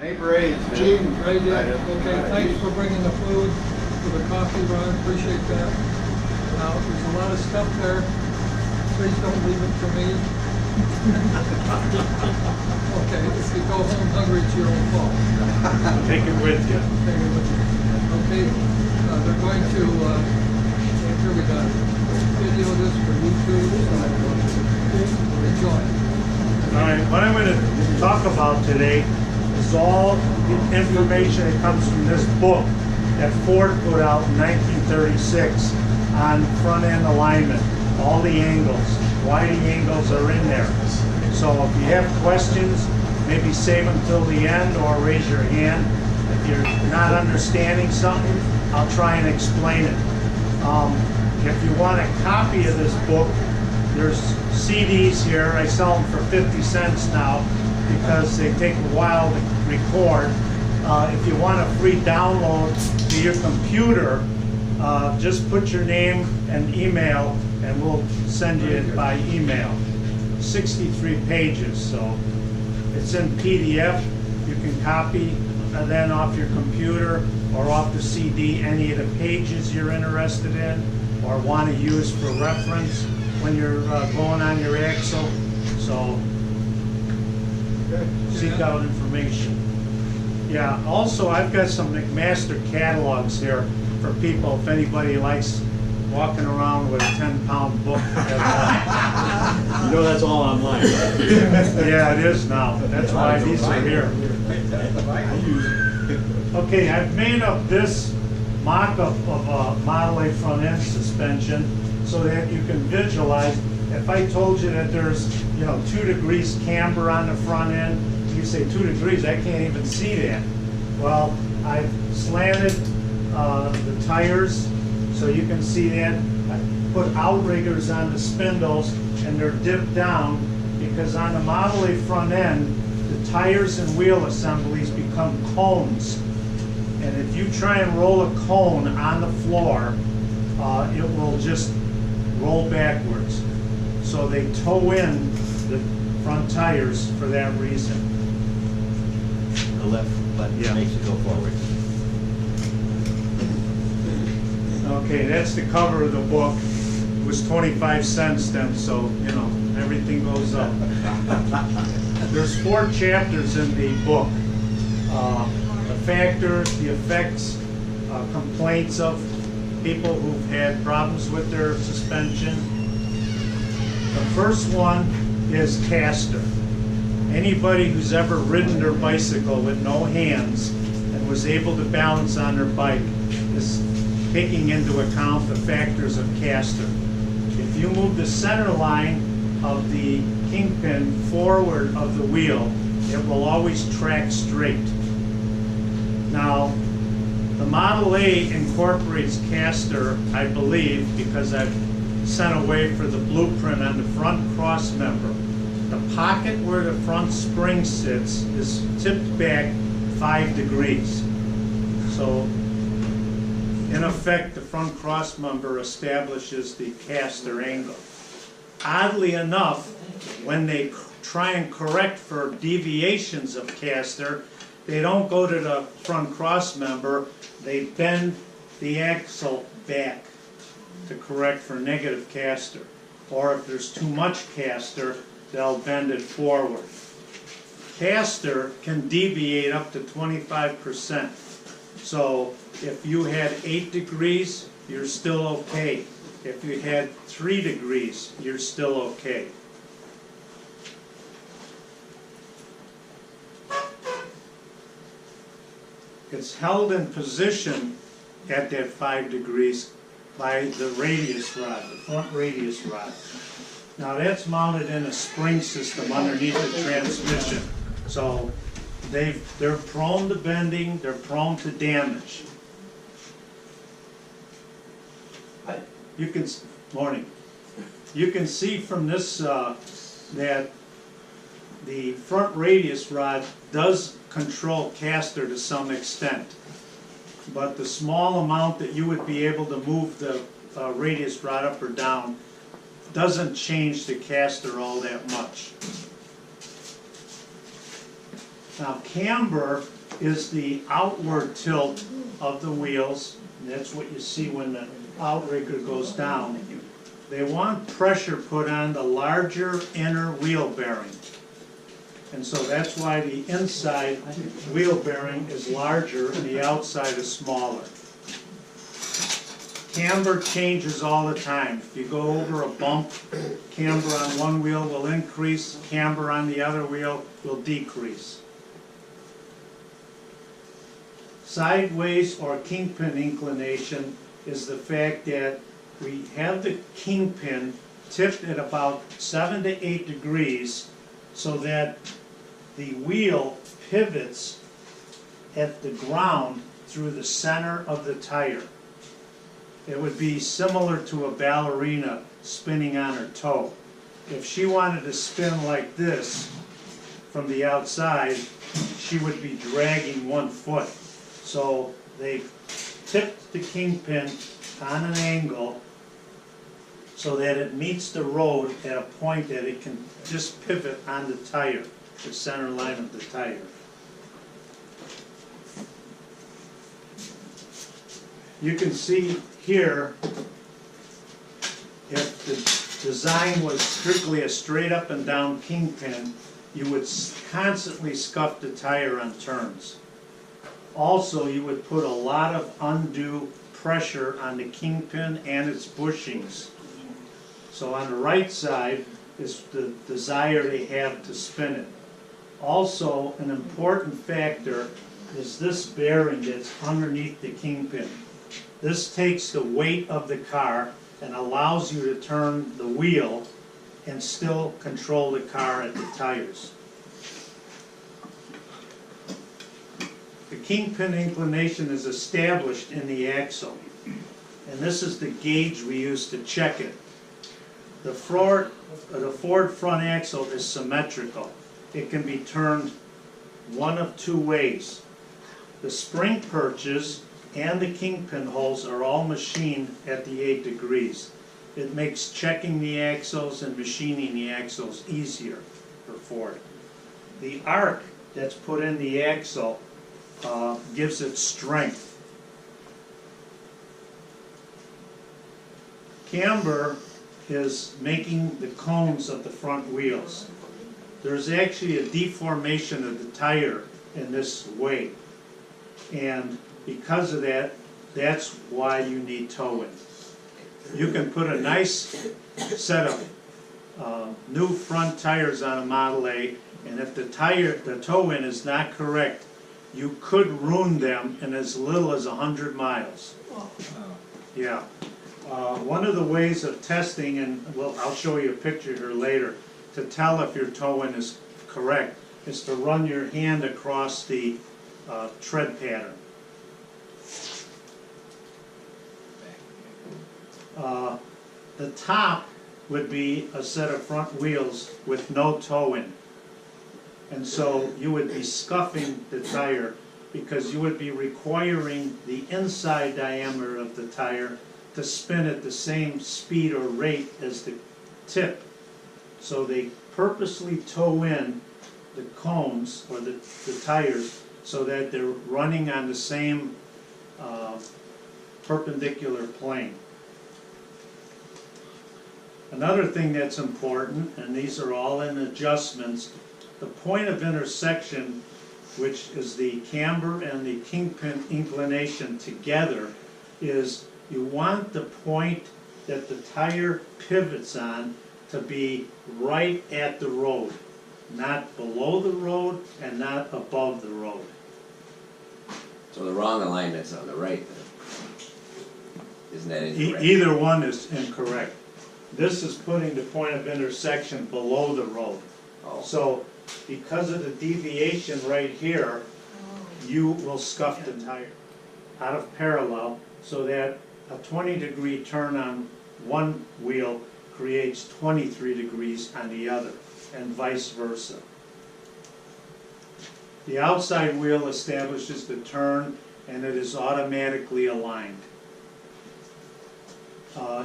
Neighbor A's. Gene, right, yeah, okay, thanks for bringing the food, for the coffee, Ron, appreciate that. Now, there's a lot of stuff there, please don't leave it for me. Okay, if you go home hungry, it's your own fault. Take it with you. Take it with you. Okay, they're going to, here we got video this for YouTube, so enjoy. All right, what I'm going to talk about today is all the information that comes from this book that Ford put out in 1936 on front end alignment, all the angles, why the angles are in there. So if you have questions, maybe save them till the end or raise your hand. If you're not understanding something, I'll try and explain it. If you want a copy of this book, there's CDs here. I sell them for 50 cents now because they take a while to record. If you want a free download to your computer, just put your name and email and we'll send you it by email. 63 pages, so it's in PDF. You can copy then off your computer or off the CD any of the pages you're interested in or want to use for reference when you're going on your axle. So seek out information. Yeah, also I've got some McMaster catalogs here for people if anybody likes walking around with a 10-pound book. You know that's all online, right? Yeah, it is now. That's why these are here. Okay, I've made up this mock-up of a Model A front-end suspension so that you can visualize. If I told you that there's, 2 degrees camber on the front end, you say 2 degrees, I can't even see that. Well, I've slanted the tires so you can see that. I put outriggers on the spindles and they're dipped down because on the Model A front end, the tires and wheel assemblies become cones. And if you try and roll a cone on the floor, it will just roll backwards. So they toe in the front tires for that reason. The left button makes it go forward. Okay, that's the cover of the book. It was 25 cents then, so, everything goes up. There's 4 chapters in the book. The factors, the effects, complaints of people who've had problems with their suspension. The first one is caster. Anybody who's ever ridden their bicycle with no hands and was able to balance on their bike is taking into account the factors of caster. If you move the center line of the kingpin forward of the wheel, it will always track straight. Now, the Model A incorporates caster, I believe, because I've sent away for the blueprint on the front cross member. The pocket where the front spring sits is tipped back 5 degrees. So, in effect, the front cross member establishes the caster angle. Oddly enough, when they try and correct for deviations of caster, they don't go to the front cross member, they bend the axle back to correct for negative caster. Or if there's too much caster, they'll bend it forward. Caster can deviate up to 25%. So if you had 8 degrees, you're still okay. If you had 3 degrees, you're still okay. It's held in position at that 5 degrees by the radius rod, the front radius rod. Now that's mounted in a spring system underneath the transmission. So they're prone to bending, they're prone to damage. You can, morning. You can see from this that the front radius rod does control caster to some extent, but the small amount that you would be able to move the radius rod up or down doesn't change the caster all that much. Now camber is the outward tilt of the wheels. And that's what you see when the outrigger goes down. They want pressure put on the larger inner wheel bearing. And so that's why the inside wheel bearing is larger and the outside is smaller. Camber changes all the time. If you go over a bump, camber on one wheel will increase, camber on the other wheel will decrease. Sideways or kingpin inclination is the fact that we have the kingpin tipped at about 7 to 8 degrees so that the wheel pivots at the ground through the center of the tire. It would be similar to a ballerina spinning on her toe. If she wanted to spin like this from the outside, she would be dragging one foot. So they tipped the kingpin on an angle so that it meets the road at a point that it can just pivot on the tire, the center line of the tire. You can see here, if the design was strictly a straight up and down kingpin, you would constantly scuff the tire on turns. Also, you would put a lot of undue pressure on the kingpin and its bushings. So on the right side is the desire they have to spin it. Also, an important factor is this bearing that's underneath the kingpin. This takes the weight of the car and allows you to turn the wheel and still control the car at the tires. The kingpin inclination is established in the axle, and this is the gauge we use to check it. The Ford front axle is symmetrical. It can be turned one of two ways. The spring perches and the kingpin holes are all machined at the 8 degrees. It makes checking the axles and machining the axles easier for Ford. The arc that's put in the axle gives it strength. Camber is making the cones of the front wheels. There's actually a deformation of the tire in this way, and because of that, that's why you need toe-in. You can put a nice set of new front tires on a Model A, and if the toe-in is not correct, you could ruin them in as little as 100 miles. Yeah. One of the ways of testing, and I'll show you a picture here later, to tell if your toe-in is correct, is to run your hand across the tread pattern. The top would be a set of front wheels with no toe-in. And so you would be scuffing the tire because you would be requiring the inside diameter of the tire to spin at the same speed or rate as the tip. So they purposely toe in the cones or the tires so that they're running on the same perpendicular plane. Another thing that's important, and these are all in adjustments, the point of intersection, which is the camber and the kingpin inclination together, is you want the point that the tire pivots on to be right at the road, not below the road and not above the road. So the wrong alignment's on the right then. Isn't that incorrect? Either one is incorrect. This is putting the point of intersection below the road. Oh. So because of the deviation right here, you will scuff the tire out of parallel so that a 20-degree turn on one wheel creates 23 degrees on the other, and vice versa. The outside wheel establishes the turn, and it is automatically aligned.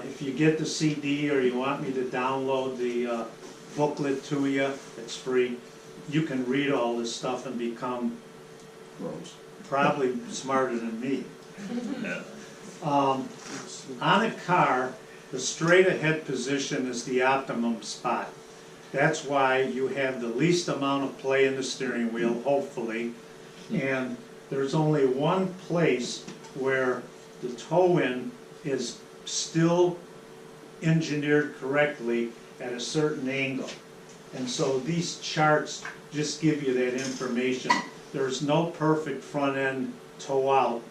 If you get the CD or you want me to download the booklet to you, it's free. You can read all this stuff and become probably smarter than me. On a car, the straight ahead position is the optimum spot. That's why you have the least amount of play in the steering wheel, hopefully. And there's only one place where the toe-in is still engineered correctly at a certain angle. And so these charts just give you that information. There's no perfect front end toe out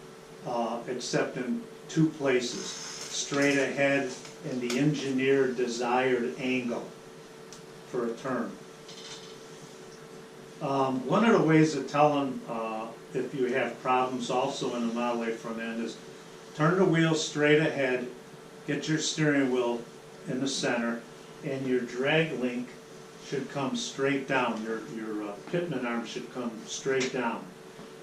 except in two places, straight ahead and the engineered desired angle for a turn. One of the ways of telling if you have problems also in the Model A front end is turn the wheel straight ahead, get your steering wheel in the center, and your drag link should come straight down. Your pitman arm should come straight down.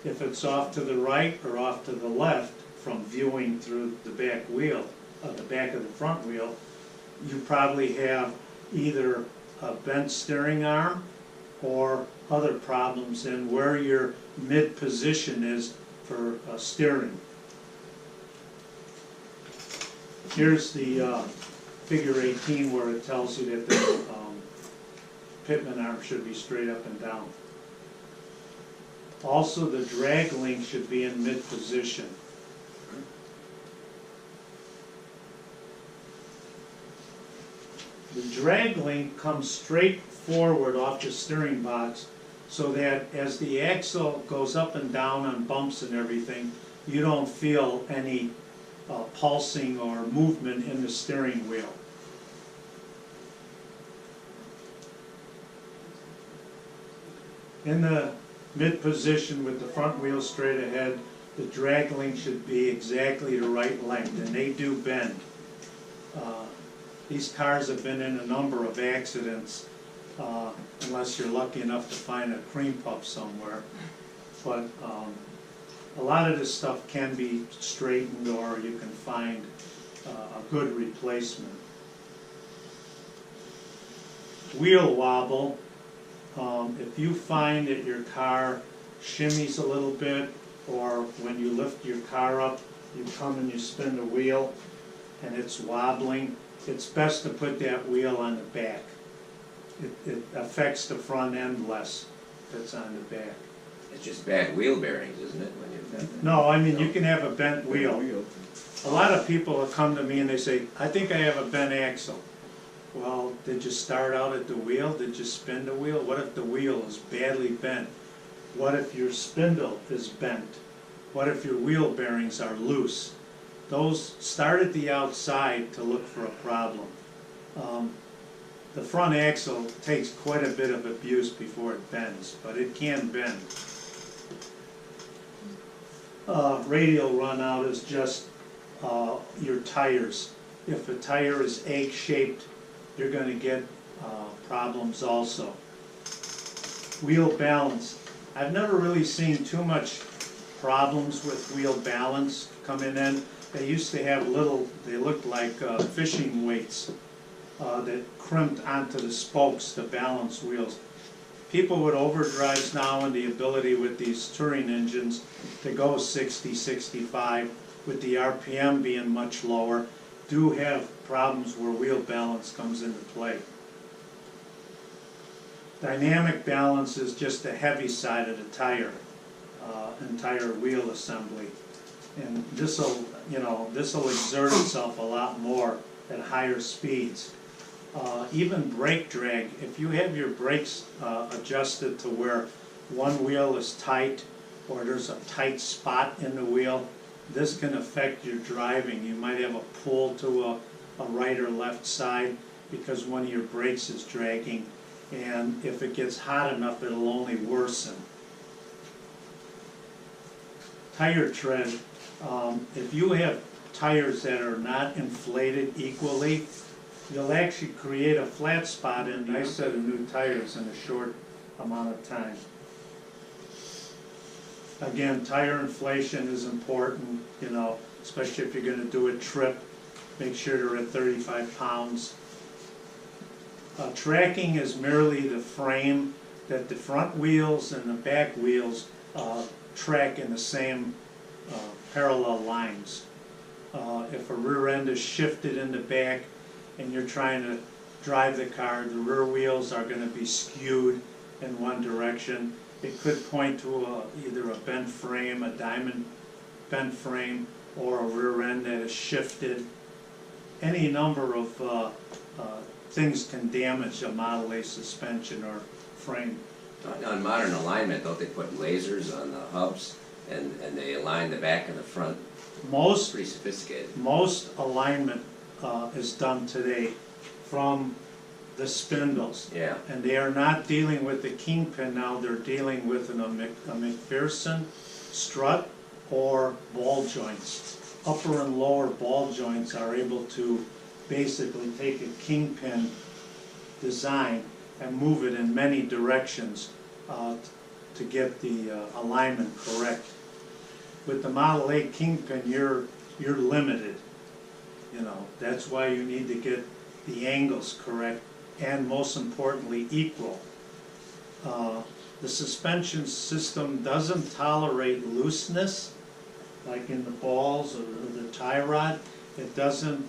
If it's off to the right or off to the left from viewing through the back wheel, the back of the front wheel, you probably have either a bent steering arm or other problems in where your mid position is for steering. Here's the figure 18 where it tells you that the pitman arm should be straight up and down. Also, the drag link should be in mid position. The drag link comes straight forward off the steering box so that as the axle goes up and down on bumps and everything, you don't feel any pulsing or movement in the steering wheel. In the mid position with the front wheel straight ahead, the drag link should be exactly the right length, and they do bend. These cars have been in a number of accidents, unless you're lucky enough to find a cream puff somewhere. But a lot of this stuff can be straightened, or you can find a good replacement. Wheel wobble. If you find that your car shimmies a little bit, or when you lift your car up, you come and you spin the wheel and it's wobbling, it's best to put that wheel on the back. It affects the front end less if it's on the back. It's just bad wheel bearings, isn't it, when you've got that? No, I mean, you can have a bent wheel. A lot of people will come to me and they say, I think I have a bent axle. Well, did you start out at the wheel? Did you spin the wheel? What if the wheel is badly bent? What if your spindle is bent? What if your wheel bearings are loose? Those start at the outside to look for a problem. The front axle takes quite a bit of abuse before it bends, but it can bend. Radial run out is just your tires. If a tire is egg-shaped, you're going to get problems also. Wheel balance. I've never really seen too much problems with wheel balance coming in. They used to have little, they looked like fishing weights that crimped onto the spokes to balance wheels. People with overdrives now and the ability with these touring engines to go 60, 65, with the RPM being much lower, do have problems where wheel balance comes into play. Dynamic balance is just the heavy side of the tire, entire wheel assembly. And this'll exert itself a lot more at higher speeds. Even brake drag, if you have your brakes adjusted to where one wheel is tight or there's a tight spot in the wheel, this can affect your driving. You might have a pull to a right or left side because one of your brakes is dragging, and if it gets hot enough, it'll only worsen. Tire tread. If you have tires that are not inflated equally, you'll actually create a flat spot in a nice set of new tires in a short amount of time. Again, tire inflation is important, especially if you're going to do a trip. Make sure they're at 35 pounds. Tracking is merely the frame that the front wheels and the back wheels track in the same parallel lines. If a rear end is shifted in the back and you're trying to drive the car, the rear wheels are going to be skewed in one direction. It could point to either a bent frame, a diamond bent frame, or a rear end that is shifted. Any number of things can damage a Model A suspension or frame. On modern alignment, don't they put lasers on the hubs and they align the back and the front? Most Pretty sophisticated. alignment is done today from the spindles. Yeah. And they are not dealing with the kingpin now, they're dealing with a McPherson strut or ball joints. Upper and lower ball joints are able to basically take a kingpin design and move it in many directions to get the alignment correct. With the Model A kingpin, you're limited. You know, that's why you need to get the angles correct and most importantly equal. The suspension system doesn't tolerate looseness like in the balls or the tie rod. It doesn't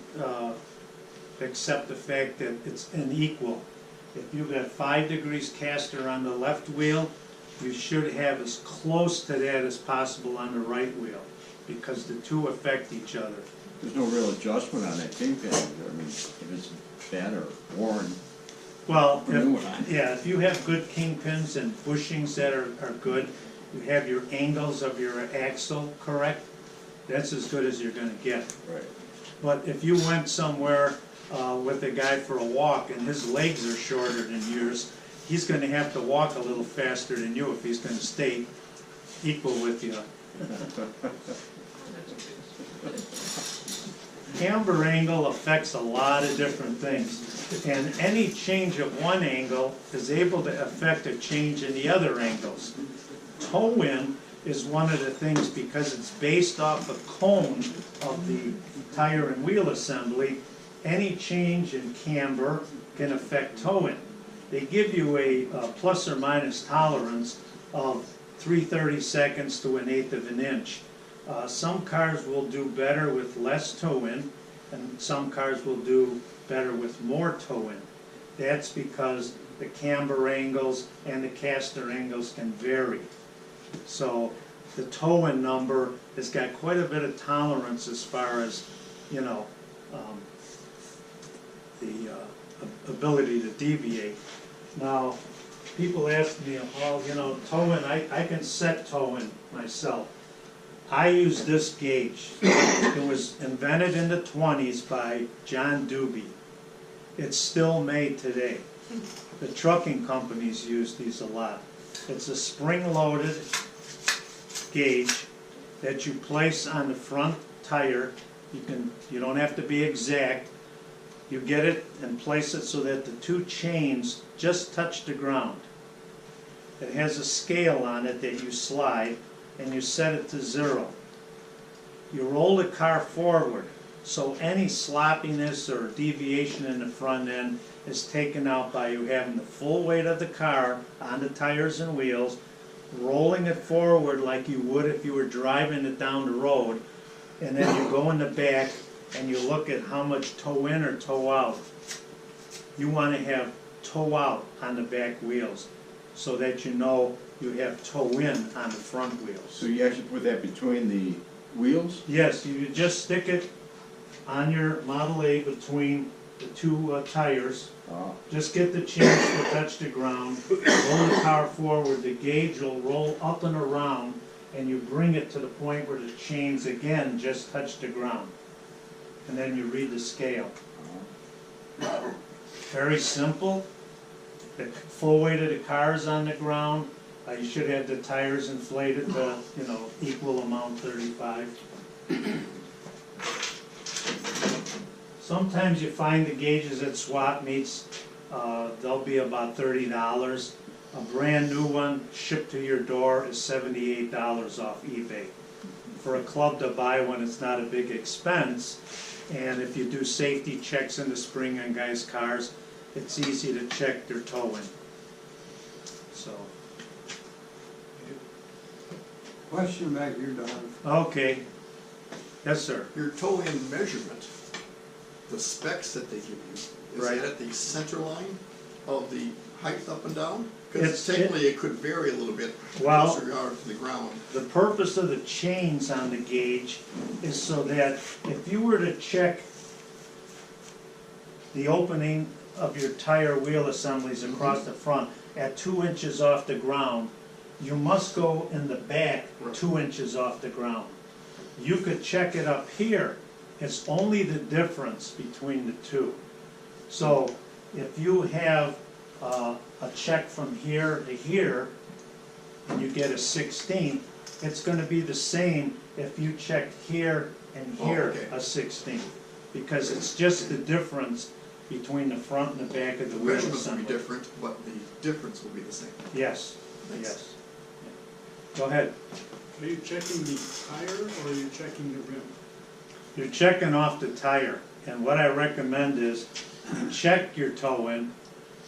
accept the fact that it's unequal. If you've got 5 degrees caster on the left wheel, you should have as close to that as possible on the right wheel, because the two affect each other. There's no real adjustment on that kingpin. I mean, if it's bad or worn. Well, Put a new one on. if you have good kingpins and bushings that are good, you have your angles of your axle correct, that's as good as you're going to get. Right. But if you went somewhere with a guy for a walk and his legs are shorter than yours, he's going to have to walk a little faster than you if he's going to stay equal with you. Camber angle affects a lot of different things, and any change of one angle is able to affect a change in the other angles. Toe-in is one of the things, because it's based off a cone of the tire and wheel assembly. Any change in camber can affect toe-in. They give you a plus or minus tolerance of 3/32 to 1/8 of an inch. Some cars will do better with less toe-in, and some cars will do better with more toe-in. That's because the camber angles and the caster angles can vary. So the toe-in number has got quite a bit of tolerance as far as, you know, the ability to deviate. Now, people ask me, oh, you know, toe-in, I can set toe-in myself. I use this gauge. It was invented in the 20s by John Doobie. It's still made today. The trucking companies use these a lot. It's a spring-loaded gauge that you place on the front tire. You don't have to be exact. You get it and place it so that the two chains just touch the ground. It has a scale on it that you slide, and you set it to 0. You roll the car forward, so any sloppiness or deviation in the front end is taken out by you having the full weight of the car on the tires and wheels, rolling it forward like you would if you were driving it down the road, and then you go in the back and you look at how much toe in or toe out. You want to have toe out on the back wheels so that you know you have toe in on the front wheels. So you actually put that between the wheels? Yes, you just stick it on your Model A between the two tires. Just get the chains to touch the ground, roll the car forward, the gauge will roll up and around, and you bring it to the point where the chains again just touch the ground. And then you read the scale. Very simple. The full weight of the car is on the ground. You should have the tires inflated to, you know, equal amount 35. Sometimes you find the gauges at swap meets, they'll be about $30. A brand new one shipped to your door is $78 off eBay. For a club to buy one, it's not a big expense. And if you do safety checks in the spring on guys' cars, it's easy to check their toe in. So. Question back here, Don. Okay. Yes, sir. Your toe-in measurement, the specs that they give you, is Right. that at the center line of the height up and down? It's- Because technically it could vary a little bit Well- closer you are to the ground. The purpose of the chains on the gauge is so that if you were to check the opening of your tire wheel assemblies across the front at 2 inches off the ground, you must go in the back Right. 2 inches off the ground. You could check it up here, it's only the difference between the two. So if you have a check from here to here, and you get a 16th, it's gonna be the same if you checked here and Oh, here okay. a 16th. Because it's just the difference between the front and the back of the The wheel measurements will be assembly. different, but the difference will be the same. Yes, Thanks. yes. Go ahead. Are you checking the tire or are you checking the rim? You're checking off the tire, and what I recommend is you check your toe in,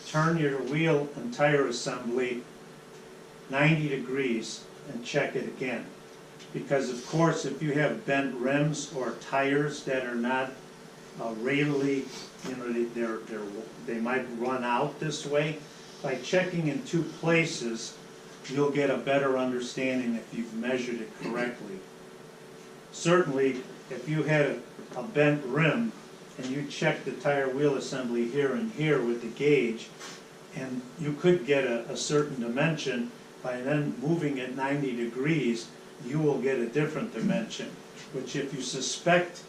turn your wheel and tire assembly 90 degrees and check it again. Because of course, if you have bent rims or tires that are not radially, you know, they might run out this way, by checking in two places, you'll get a better understanding if you've measured it correctly. Certainly, if you had a bent rim and you checked the tire wheel assembly here and here with the gauge, and you could get a certain dimension, by then moving it 90 degrees, you will get a different dimension, which if you suspect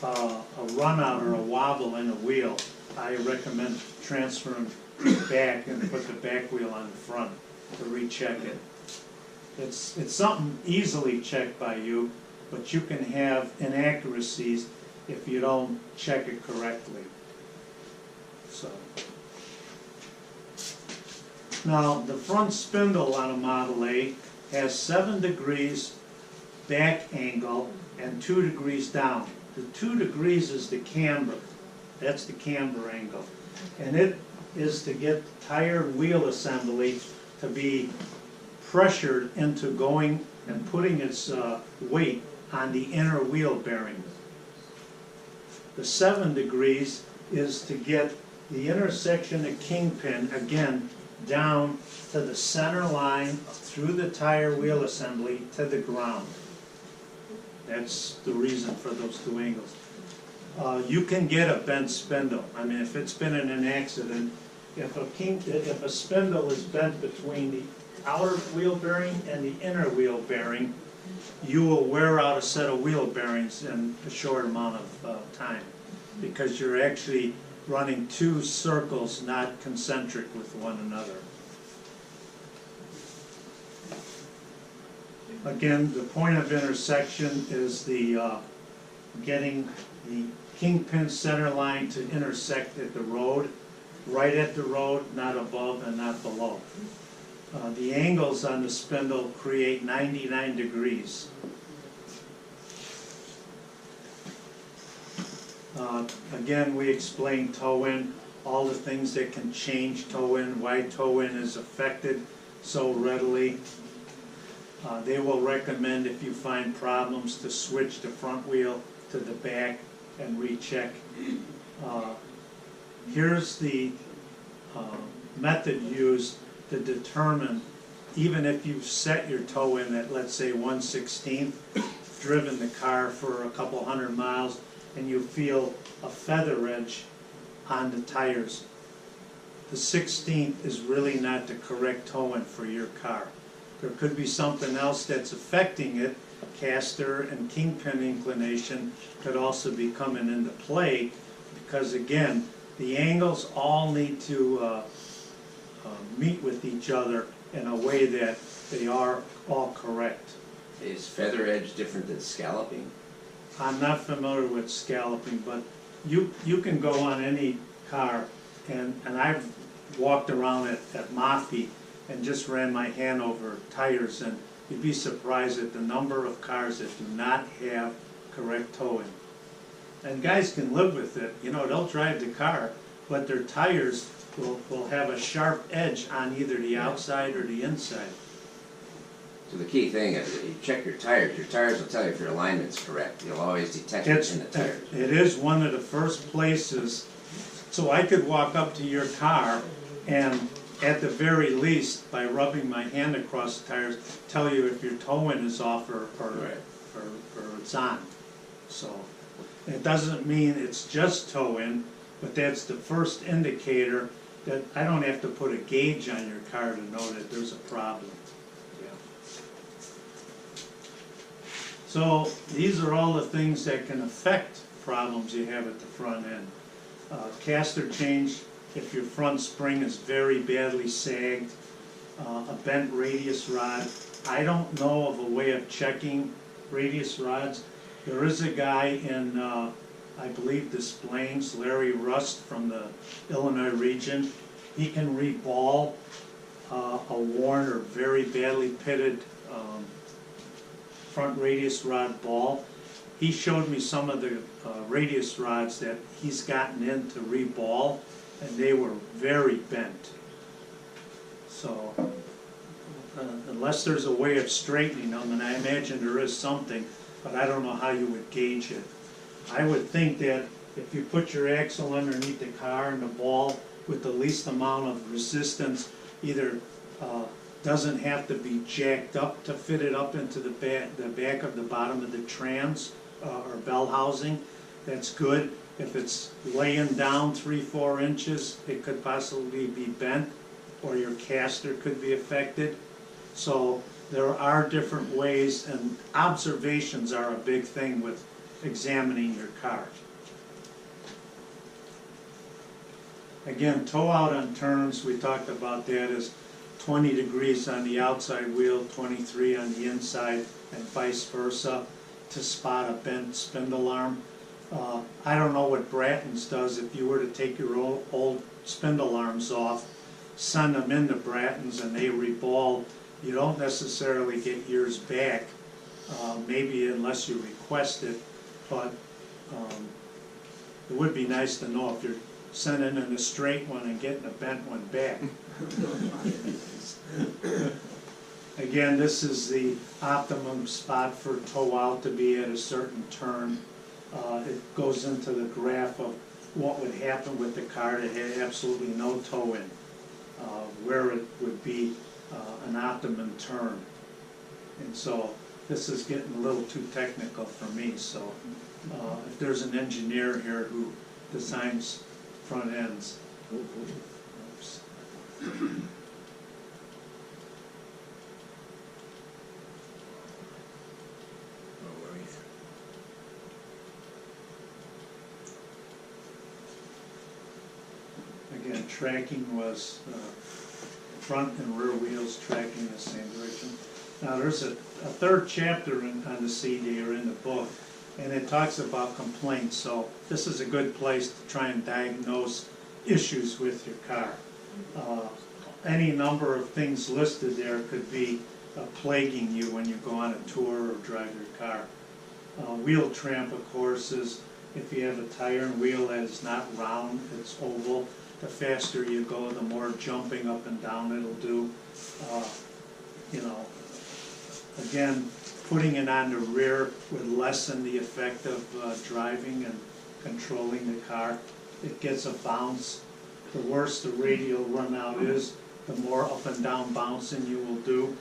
a run out or a wobble in a wheel, I recommend transferring back and put the back wheel on the front to recheck it. It's something easily checked by you, but you can have inaccuracies if you don't check it correctly. So. Now, the front spindle on a Model A has 7 degrees back angle and 2 degrees down. The 2 degrees is the camber. That's the camber angle. And it is to get the tire wheel assembly to be pressured into going and putting its weight on the inner wheel bearing. The 7 degrees is to get the intersection of kingpin, again, down to the center line through the tire wheel assembly to the ground. That's the reason for those 2 angles. You can get a bent spindle. I mean, if it's been in an accident, if a spindle is bent between the outer wheel bearing and the inner wheel bearing, you will wear out a set of wheel bearings in a short amount of time, because you're actually running 2 circles not concentric with one another. Again, the point of intersection is the getting the kingpin center line to intersect at the road, right at the road, not above and not below. The angles on the spindle create 99 degrees. Again, we explained toe-in, all the things that can change toe-in, why toe-in is affected so readily. They will recommend, if you find problems, to switch the front wheel to the back and recheck. Here's the method used to determine, even if you've set your toe-in at, let's say, 1/16, driven the car for a couple hundred miles, and you feel a feather edge on the tires. The 16th is really not the correct toe-in for your car. There could be something else that's affecting it. Caster and kingpin inclination could also be coming into play, because again, the angles all need to meet with each other in a way that they are all correct. Is feather edge different than scalloping? I'm not familiar with scalloping, but you can go on any car, and I've walked around at Mafi and just ran my hand over tires, and you'd be surprised at the number of cars that do not have correct toe-in. And guys can live with it, you know, they'll drive the car, but their tires will have a sharp edge on either the outside or the inside. So the key thing is that you check your tires will tell you if your alignment's correct, you'll always detect it in the tires. It is one of the first places, so I could walk up to your car and at the very least, by rubbing my hand across the tires, tell you if your toe-in is off or it's on. So, it doesn't mean it's just toe-in, but that's the first indicator that I don't have to put a gauge on your car to know that there's a problem. So these are all the things that can affect problems you have at the front end. Caster change, if your front spring is very badly sagged, a bent radius rod. I don't know of a way of checking radius rods. There is a guy in, I believe, Des Plaines, Larry Rust from the Illinois region. He can reball a worn or very badly pitted front radius rod ball. He showed me some of the radius rods that he's gotten in to reball, and they were very bent. So unless there's a way of straightening them, and I imagine there is something, but I don't know how you would gauge it. I would think that if you put your axle underneath the car and the ball with the least amount of resistance, either doesn't have to be jacked up to fit it up into the back of the bottom of the trans or bell housing, that's good. If it's laying down 3-4 inches, it could possibly be bent, or your caster could be affected. So there are different ways, and observations are a big thing with examining your car. Again, toe out on turns, we talked about that, is 20 degrees on the outside wheel, 23 on the inside, and vice versa, to spot a bent spindle arm. I don't know what Bratton's does. If you were to take your old spindle arms off, send them into Bratton's and they reball, you don't necessarily get yours back, maybe unless you request it, but it would be nice to know if you're sending in a straight one and getting a bent one back. Again, this is the optimum spot for toe out to be at a certain turn. It goes into the graph of what would happen with the car that had absolutely no toe in, where it would be an optimum turn. And so this is getting a little too technical for me, so if there's an engineer here who designs front ends. Oops. Again, tracking was front and rear wheels tracking the same direction. Now there's a third chapter on the CD or in the book, and it talks about complaints, so this is a good place to try and diagnose issues with your car. Any number of things listed there could be plaguing you when you go on a tour or drive your car. Wheel tramp, of course, is if you have a tire and wheel that is not round, it's oval. The faster you go, the more jumping up and down it'll do. You know, again, putting it on the rear would lessen the effect of driving and controlling the car. It gets a bounce. The worse the radial run out is, the more up and down bouncing you will do.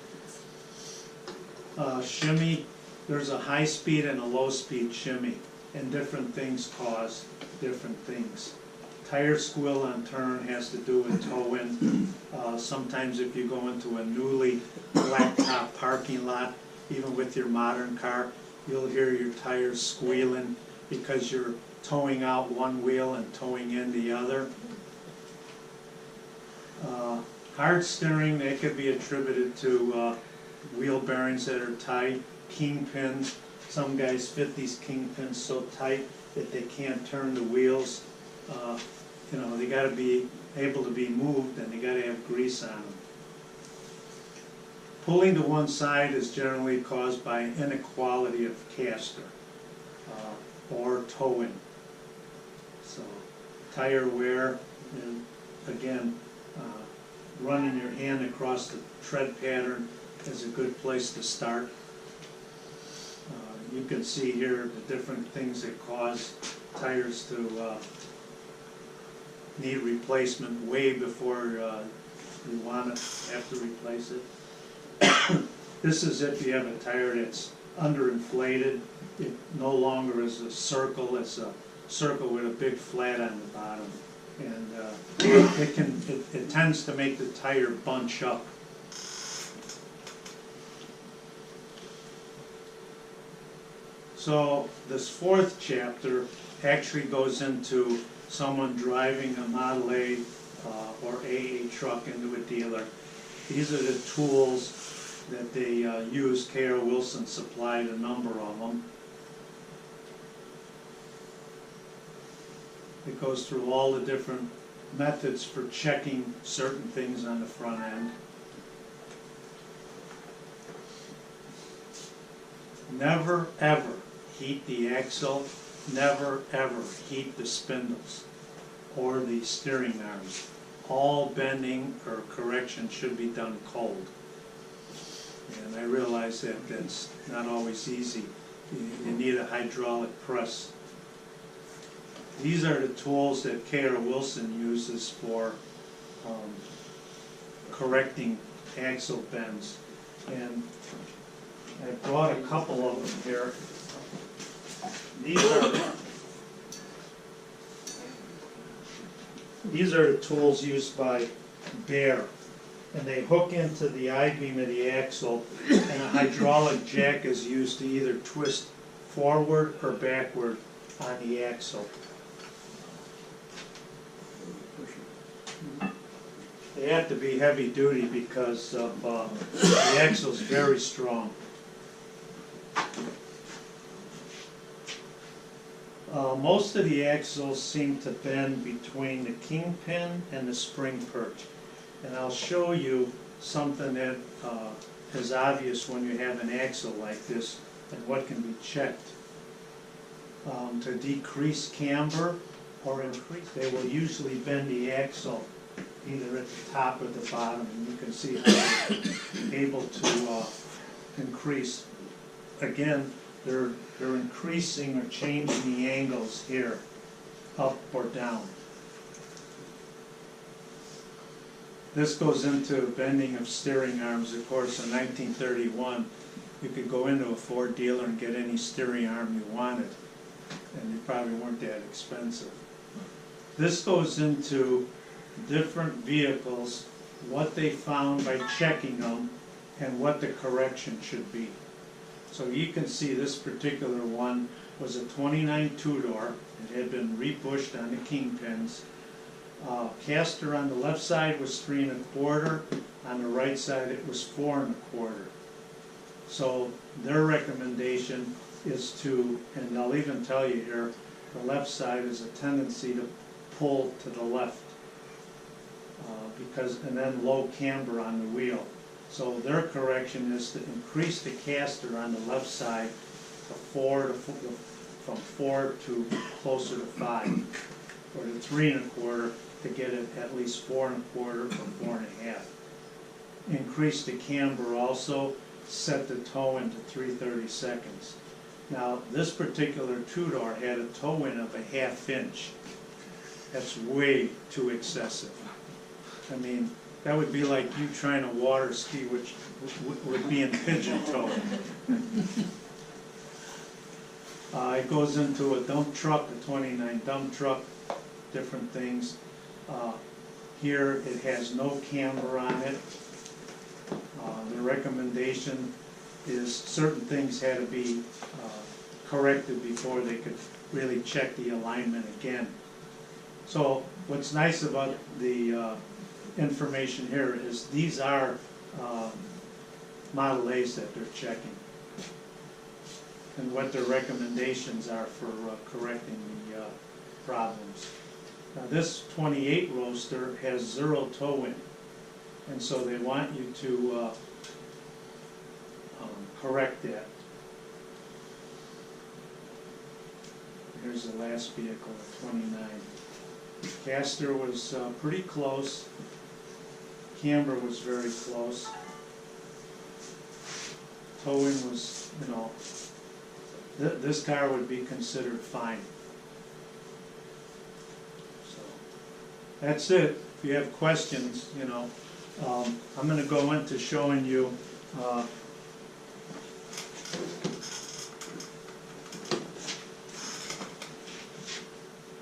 Shimmy, there's a high speed and a low speed shimmy, and different things cause different things. Tire squeal on turn has to do with toe-in. Sometimes if you go into a newly blacktop parking lot, even with your modern car, you'll hear your tires squealing because you're towing out one wheel and towing in the other. Hard steering, that could be attributed to wheel bearings that are tight, kingpins. Some guys fit these kingpins so tight that they can't turn the wheels. You know, they got to be able to be moved, and they got to have grease on them. Pulling to one side is generally caused by inequality of caster or toe-in. So tire wear, and again, running your hand across the tread pattern is a good place to start. You can see here the different things that cause tires to need replacement way before you want to have to replace it. This is if you have a tire that's underinflated. It no longer is a circle, it's a circle with a big flat on the bottom. And it tends to make the tire bunch up. So this fourth chapter actually goes into someone driving a Model A or AA truck into a dealer. These are the tools that they use. K.R. Wilson supplied a number of them. It goes through all the different methods for checking certain things on the front end. Never ever heat the axle, never ever heat the spindles or the steering arms. All bending or correction should be done cold. And I realize that that's not always easy. You need a hydraulic press. These are the tools that K.R. Wilson uses for correcting axle bends. And I brought a couple of them here. These are the tools used by Bear, and they hook into the I-beam of the axle, and a hydraulic jack is used to either twist forward or backward on the axle. They have to be heavy duty because of the axle is very strong. Most of the axles seem to bend between the kingpin and the spring perch. And I'll show you something that is obvious when you have an axle like this and what can be checked. To decrease camber or increase, they will usually bend the axle either at the top or the bottom, and you can see how they're able to increase. Again, they're increasing or changing the angles here, up or down. This goes into bending of steering arms. Of course, in 1931, you could go into a Ford dealer and get any steering arm you wanted, and they probably weren't that expensive. This goes into different vehicles, what they found by checking them, and what the correction should be. So you can see this particular one was a 29 two-door. It had been rebushed on the kingpins. Caster on the left side was 3 1/4. On the right side it was 4 1/4. So their recommendation is to, and they'll even tell you here, the left side is a tendency to pull to the left and then low camber on the wheel. So their correction is to increase the caster on the left side from 4 to closer to 5, or to 3 1/4 to get it at least 4 1/4 or 4 1/2. Increase the camber also, set the toe into 3/32. Now this particular two-door had a toe in of a 1/2 inch. That's way too excessive. I mean, that would be like you trying to water ski, which would be in pigeon toe. It goes into a dump truck, a 29 dump truck, different things. Here it has no camber on it. The recommendation is certain things had to be corrected before they could really check the alignment again. So what's nice about the information here is these are Model A's that they're checking, and what their recommendations are for correcting the problems. Now this 28 roadster has 0 toe in, and so they want you to correct that. Here's the last vehicle, the 29. Caster was pretty close. Camber was very close. towing was, you know, this car would be considered fine. So, that's it. If you have questions, you know, I'm gonna go into showing you,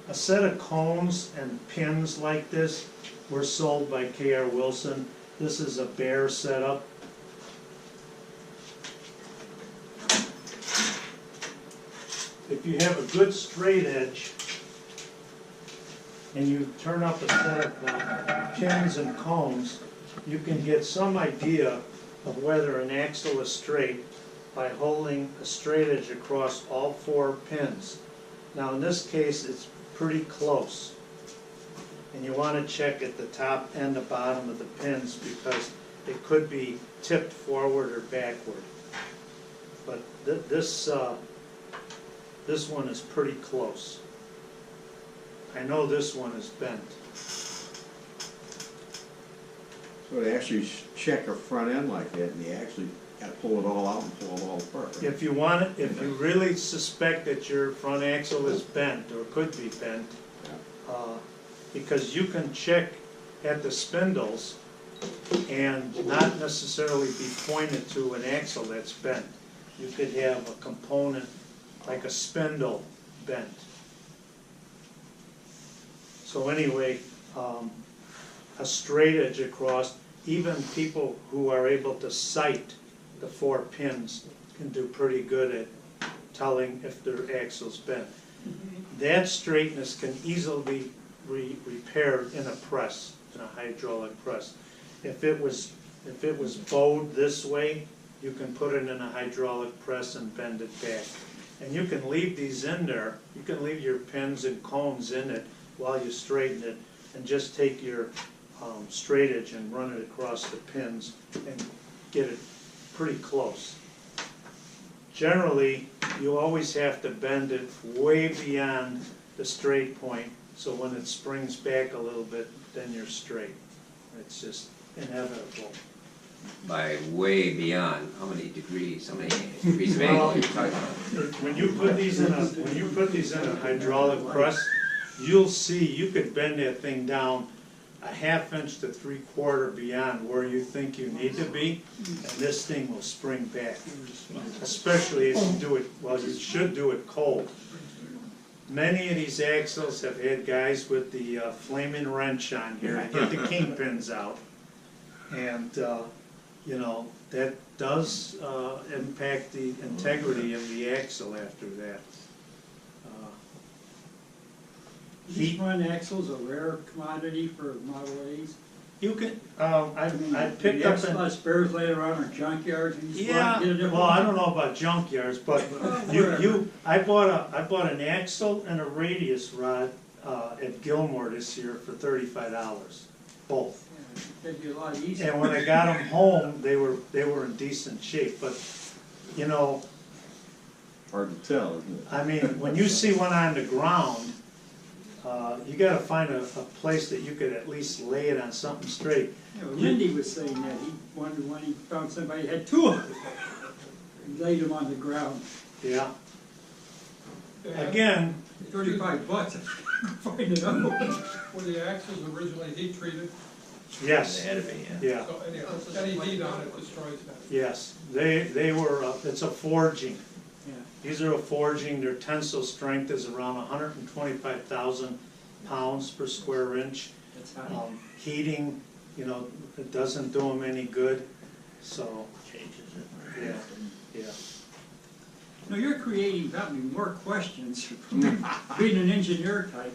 a set of cones and pins like this were sold by K.R. Wilson. This is a Bear setup. If you have a good straight edge and you turn up a set of pins and cones, you can get some idea of whether an axle is straight by holding a straight edge across all 4 pins. Now in this case it's pretty close, and you want to check at the top and the bottom of the pins because it could be tipped forward or backward. But this one is pretty close. I know this one is bent. So they actually check a front end like that, and you actually gotta pull it all out and pull it all apart, right? If you want it, if you really suspect that your front axle is bent or could be bent, because you can check at the spindles and not necessarily be pointed to an axle that's bent. You could have a component like a spindle bent. So anyway, a straight edge across, even people who are able to sight the 4 pins can do pretty good at telling if their axle's bent. That straightness can easily be repaired in a press, in a hydraulic press. If it was bowed this way, you can put it in a hydraulic press and bend it back. And you can leave these in there, you can leave your pins and cones in it while you straighten it, and just take your straight edge and run it across the pins and get it pretty close. Generally, you always have to bend it way beyond the straight point, so when it springs back a little bit, then you're straight. It's just inevitable. By way beyond, how many degrees of angle are you talking about? When you put these in a hydraulic press, you'll see you could bend that thing down a 1/2 inch to 3/4 beyond where you think you need to be, and this thing will spring back. Especially if you do it, well, you should do it cold. Many of these axles have had guys with the flaming wrench on here to get the kingpins out, and you know, that does impact the integrity of the axle after that. These front axles a rare commodity for Model A's. You can, I picked up a lot of spares later on or junkyards. And you just yeah, get a different well, I one. don't know about junkyards, but I bought an axle and a radius rod at Gilmore this year for $35, both. Yeah, it'd be a lot easier. And when I got them home, they were in decent shape. But you know, Hard to tell, isn't it? I mean, when you see one on the ground, you got to find a place that you could at least lay it on something straight. Yeah, well, Lindy was saying that he wondered when he found somebody had 2 of them. He laid them on the ground. Yeah. Again, $35. Find it out. Were the axles originally heat treated? yes, They had to be, yeah. yeah, So any heat on it destroys that. yes. They were. It's a forging. Yeah. These are a forging. Their tensile strength is around 125,000 pounds per square inch. That's how Heating, you know, it doesn't do them any good. So, Changes it. yeah, yeah. No, you're creating probably more questions from being an engineer type.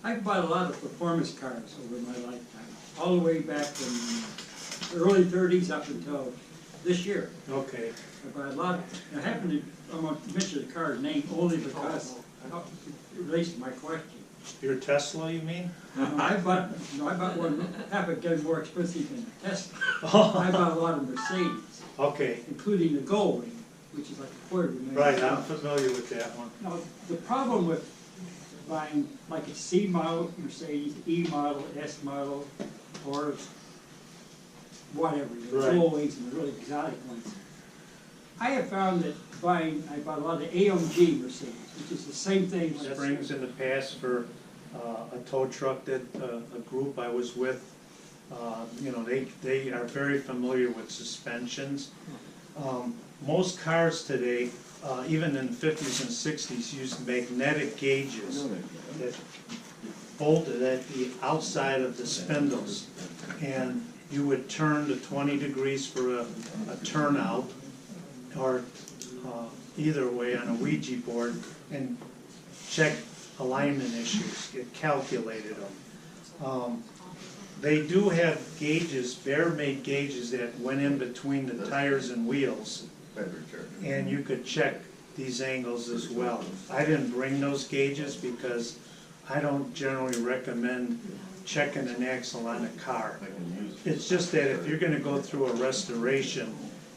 I've bought a lot of performance cars over my lifetime, all the way back from the early 30s up until this year. Okay. I bought a lot, I happen to, I'm going to mention the car's name only because it relates to my question. Your Tesla, you mean? I bought one half a dozen more expensive than a Tesla. I bought a lot of Mercedes, Okay. including the Goldwing, which is like $250,000. Right, I'm familiar with that one. Now, the problem with buying like a C model Mercedes, E model, S model, or whatever, the Right. Goldwings and the really exotic ones, I have found that I bought a lot of AMG Mercedes, which is the same thing. Springs in the past for a tow truck that a group I was with, you know, they are very familiar with suspensions. Most cars today, even in the 50s and 60s, used magnetic gauges that bolted at the outside of the spindles, and you would turn to 20 degrees for a turnout, or either way on a Ouija board, and check alignment issues. It calculated them. They do have gauges, bare-made gauges that went in between the tires and wheels, and you could check these angles as well. I didn't bring those gauges because I don't generally recommend checking an axle on a car. It's just that if you're gonna go through a restoration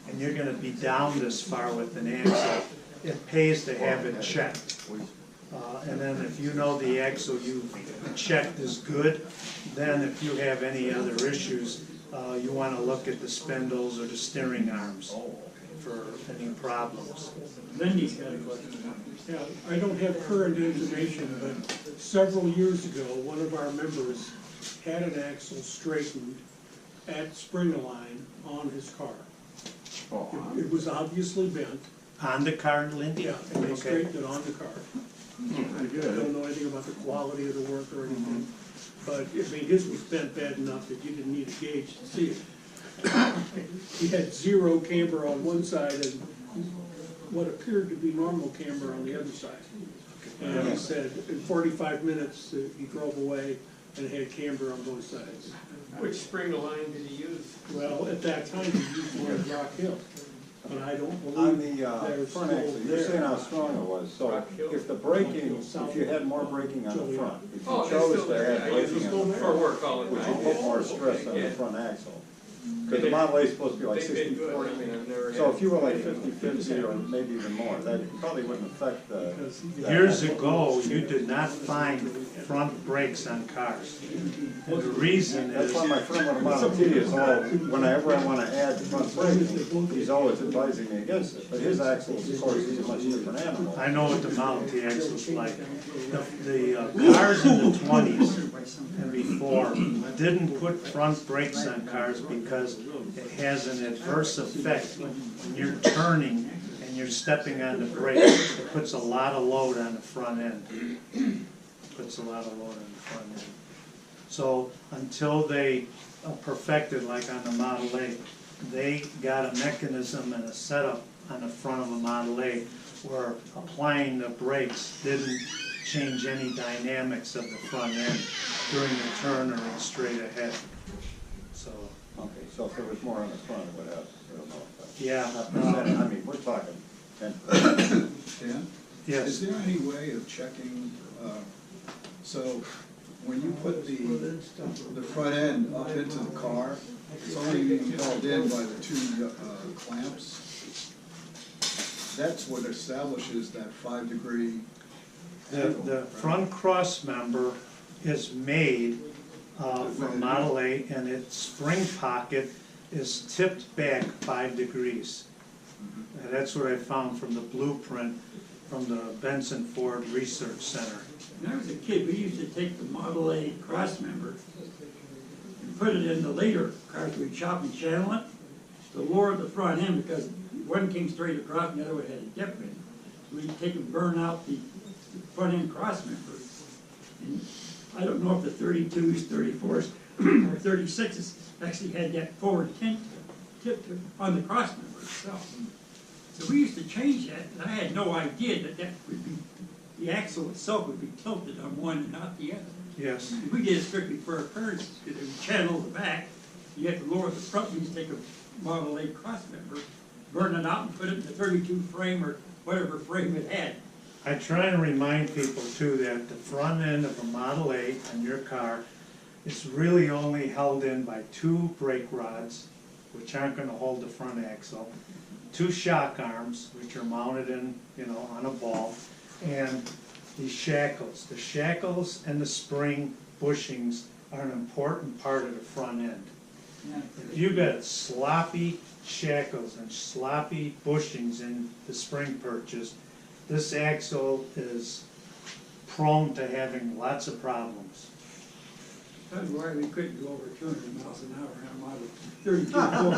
and you're gonna be down this far with an axle, it pays to have it checked. And then if you know the axle you've checked is good, then if you have any other issues, you wanna look at the spindles or the steering arms for any problems. Lindy's got a question. Yeah, I don't have current information, but several years ago, one of our members had an axle straightened at Spring-A-Line on his car. It was obviously bent. On the car, Lindy? Yeah, and they Okay. straightened it on the car. I don't know anything about the quality of the work or anything, but I mean, his was bent bad enough that you didn't need a gauge to see it. He had zero camber on one side and what appeared to be normal camber on the other side. And he said in 45 minutes, he drove away and had camber on both sides. Which Spring-A-Line did he use? Well, at that time, he used one at Rock Hill, but I don't On believe the they're front still axle, you're saying there. how strong it was, so if the braking, if you had more braking on the front, if you Oh, it's chose still to there. have I use braking them on the for front, work all the would time. you put more stress on the Yeah. front axle? Because the Model A is supposed to be like They've been good. I 60/40. mean, I've never So had- if you were like 50/50 or maybe even more, that probably wouldn't affect the. Years ago, you did not find front brakes on cars. And the reason That's is, why my friend with a Model T is all, whenever I want to add front braking, he's always advising me against it. But his axles, of course, is a much different animal. I know what the Model T axle's like. The cars in the 20s and before didn't put front brakes on cars because it has an adverse effect when you're turning and you're stepping on the brake. It puts a lot of load on the front end. Puts a lot of load on the front end. So until they perfected, like on the Model A, they got a mechanism and a setup on the front of a Model A where applying the brakes didn't change any dynamics of the front end during the turn or in straight ahead. So, Okay, so if there was more on the front, it would have, I don't know. yeah. Not percent, I mean, we're talking 10%. Dan? Yes. Is there any way of checking, so when you put the front end up into the car, it's only held in by the two clamps? That's what establishes that 5-degree. The front cross member is made from Model A, and its spring pocket is tipped back 5 degrees. And that's what I found from the blueprint from the Benson Ford Research Center. When I was a kid, we used to take the Model A cross member and put it in the later cars we'd chop and channel it to lower the front end because one came straight across and the other one had a dip in. So we'd take and burn out the front end cross member. And I don't know if the 32s, 34s, or 36s actually had that forward tip on the cross member itself. So we used to change that, and I had no idea that that would be, the axle itself would be tilted on one and not the other. Yes. And we did it strictly for appearances, because if you channel the back, you have to lower the front, you just take a Model A cross member, burn it out and put it in the 32 frame or whatever frame it had. I try and remind people too that the front end of a Model A on your car is really only held in by 2 brake rods, which aren't going to hold the front axle, 2 shock arms, which are mounted in, on a ball, and these shackles. The shackles and the spring bushings are an important part of the front end. If you got sloppy shackles and sloppy bushings in the spring purchase, this axle is prone to having lots of problems. That's why we couldn't go over 200 miles an hour on a model 32 Ford.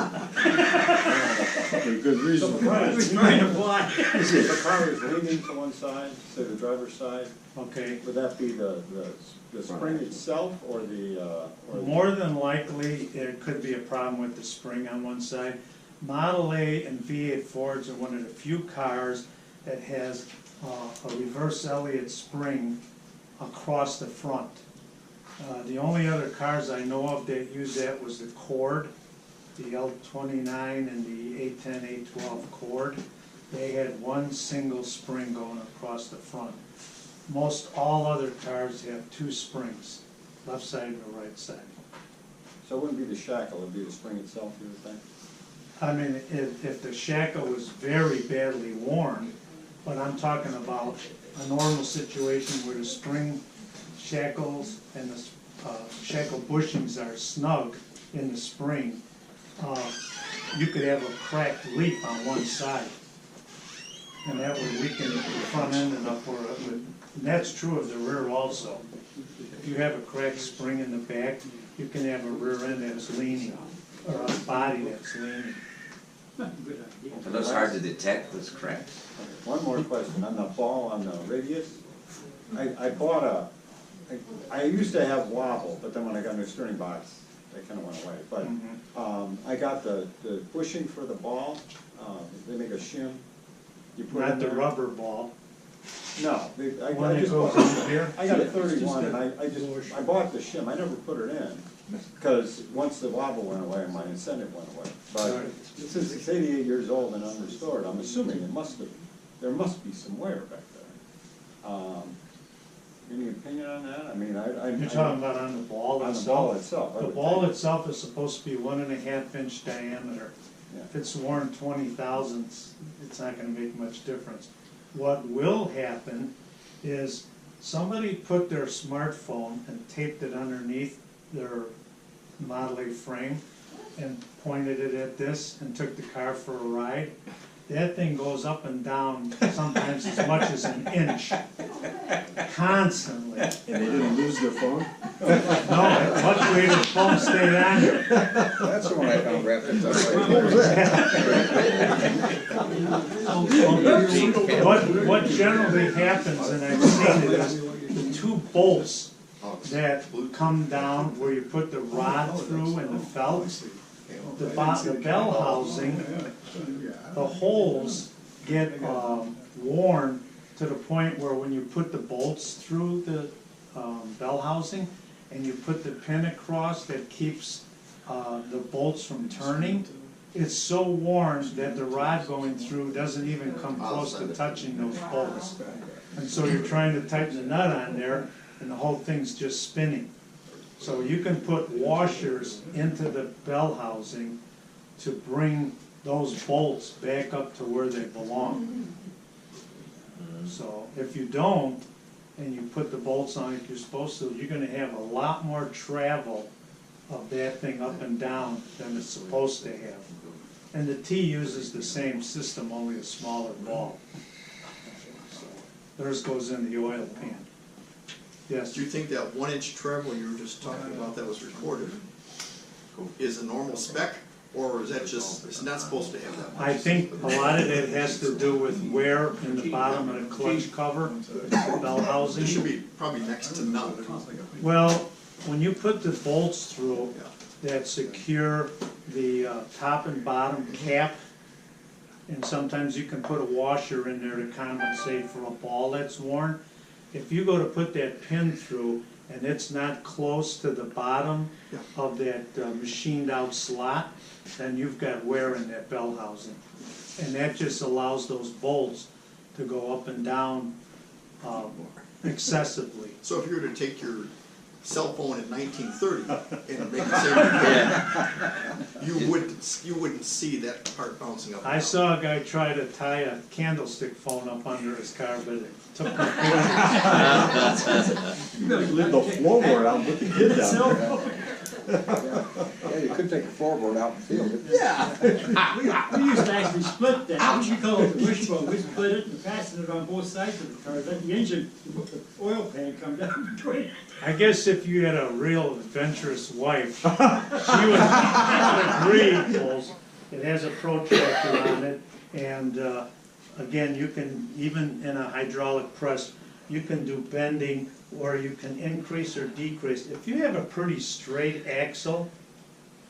For good reason. I was trying to fly. If the car is leaning to one side, say the driver's side, Okay, would that be the spring itself or the? more than likely, there could be a problem with the spring on one side. Model A and V8 Fords are one of the few cars that has a reverse Elliott spring across the front. The only other cars I know of that use that was the Cord, the L29 and the A10, A12 Cord. They had one single spring going across the front. Most all other cars have two springs, left side or right side. So it wouldn't be the shackle, it'd be the spring itself, you would think? I mean, if the shackle was very badly worn, but I'm talking about a normal situation where the spring shackles and the shackle bushings are snug in the spring, you could have a cracked leaf on one side. And that would weaken the front end enough where it would, and that's true of the rear also. If you have a cracked spring in the back, you can have a rear end that's leaning, or a body that's leaning. Good idea. Are those hard to detect, those cracks? One more question, on the ball on the radius, I bought I used to have wobble, but then when I got a new steering box, they kinda went away, but, I got the bushing for the ball, they make a shim. You put Not in the there. rubber ball. No, One I that just goes bought, in here? I got a 31 and I bought the shim, I never put it in. Because once the wobble went away, my incentive went away. But since it's 88 years old and unrestored, I'm assuming there must be some wear back there. Any opinion on that? I mean, You're talking about on the ball on itself? the ball itself. I The would ball think. itself is supposed to be 1.5 inch diameter. Yeah. If it's worn 20 thousandths, it's not gonna make much difference. What will happen is somebody put their smartphone and taped it underneath their Model A frame and pointed it at this and took the car for a ride. That thing goes up and down sometimes as much as an inch, constantly. And they didn't lose their phone? No, luckily the phone stayed on there. That's the one I found wrapped in What generally happens, and I've seen it, is the two bolts that come down where you put the rod through and the felt, the bell housing, the holes get worn to the point where when you put the bolts through the bell housing and you put the pin across that keeps the bolts from turning, it's so worn that the rod going through doesn't even come close to touching those bolts. And so you're trying to tighten the nut on there and the whole thing's just spinning. So you can put washers into the bell housing to bring those bolts back up to where they belong. So if you don't, and you put the bolts on like you're supposed to, you're gonna have a lot more travel of that thing up and down than it's supposed to have. And the T uses the same system, only a smaller ball. So theirs goes in the oil pan. Yes? Do you think that 1 inch travel you were just talking about that was recorded is a normal spec? Or is that just, it's not supposed to have that much? I think a lot of it has to do with wear in the bottom of the clutch cover, the bell housing. It should be probably next to none. Well, when you put the bolts through that secure the top and bottom cap, and sometimes you can put a washer in there to compensate for a ball that's worn. If you go to put that pin through and it's not close to the bottom of that machined out slot, then you've got wear in that bell housing. And that just allows those bolts to go up and down excessively. So if you were to take your cell phone in 1930 and make the same repair, you wouldn't see that part bouncing up and I down. saw a guy try to tie a candlestick phone up under his car, but it took me. Leave the floorboard out, put the kid down there. Yeah, you could take a floorboard out and feel it. Yeah. We used to actually split that, we call it the wishbone, we split it and fasten it on both sides of the car, let the engine, the oil pan come down between it. I guess if you had a real adventurous wife, she would agree, Coles. It has a protractor on it, and again, you can, even in a hydraulic press, you can do bending, or you can increase or decrease. If you have a pretty straight axle,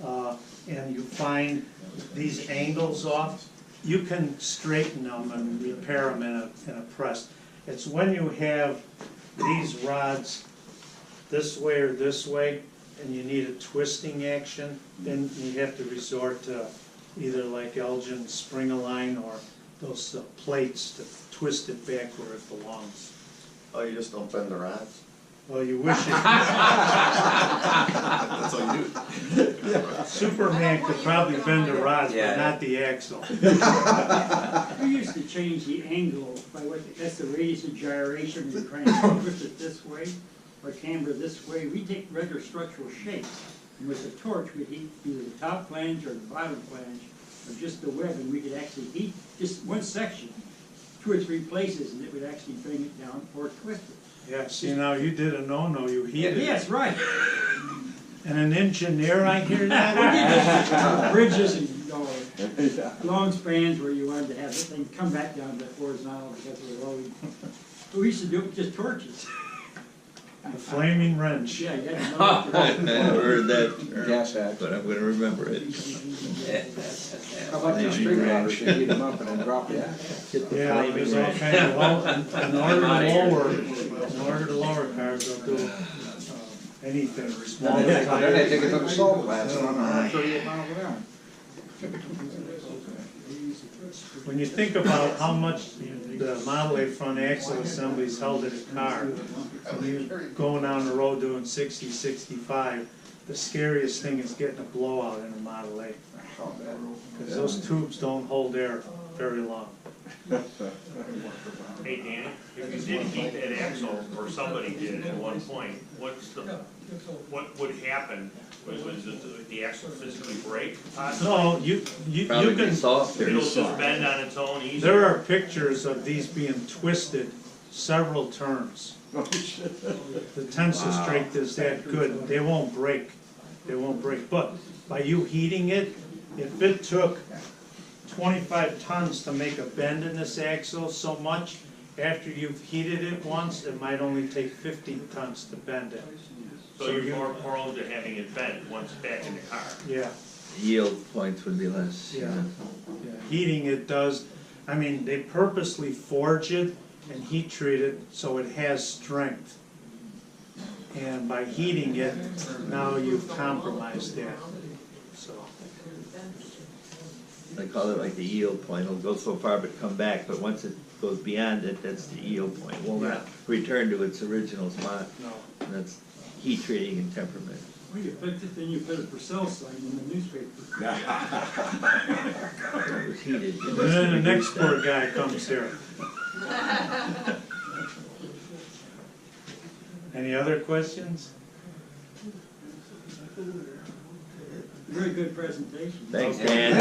and you find these angles off, you can straighten them and repair them in a press. It's when you have these rods this way or this way, and you need a twisting action, then you have to resort to either like Elgin spring-align or those plates to twist it back where it belongs. Oh, you just don't bend the rods? Well, you wish it. That's all you do. Superman could probably bend the rods, Yeah. but not the axle. We used to change the angle by that's the radius of gyration, and try and twist it this way, or camber this way. We take regular structural shapes, and with the torch, we'd heat either the top flange or the bottom flange, or just the web, and we could actually heat just one section, 2 or 3 places, and it would actually bring it down or twist it. Yeah, see, now you did a no-no, you heated it. Yes, right. And an engineer, I hear that? Bridges and long spans where you wanted to have the thing come back down to horizontal because of the load. We used to do it with just torches. The flaming wrench. Yeah, you had to know what I never heard that Gas term, hatch. but I'm gonna remember it. How about the street robbers, they heat them up and then drop it? Yeah, there's all kinds of, in order to lower cars, they'll do anything, small Then they tires. take it to the salt flats and run 138 miles an hour. When you think about how much the Model A front axle assemblies held in a car, when you're going down the road doing 60, 65, the scariest thing is getting a blowout in a Model A. Because those tubes don't hold air very long. Hey Danny, if you did heat that axle, or somebody did at one point, what would happen? Was the axle physically break possibly? No, you Probably be can, softer. It'll just bend on its own easier? there are pictures of these being twisted several turns. The tensile strength is that good, they won't break, but by you heating it, if it took 25 tons to make a bend in this axle so much, after you've heated it once, it might only take 50 tons to bend it. So you're more prone to having it bent once back in the car? Yeah, Yield points would be less. yeah. Heating it does, I mean, they purposely forge it and heat treat it so it has strength. And by heating it, now you've compromised that, so. They call it like the yield point. It'll go so far but come back, but once it goes beyond it, that's the yield point. It will not return to its original spot. No. And that's heat treating and temperament. Well, you fixed it, then you put a for sale sign in the newspaper. It was heated. And then the next poor guy comes here. Any other questions? Very good presentation. Thanks, Dan.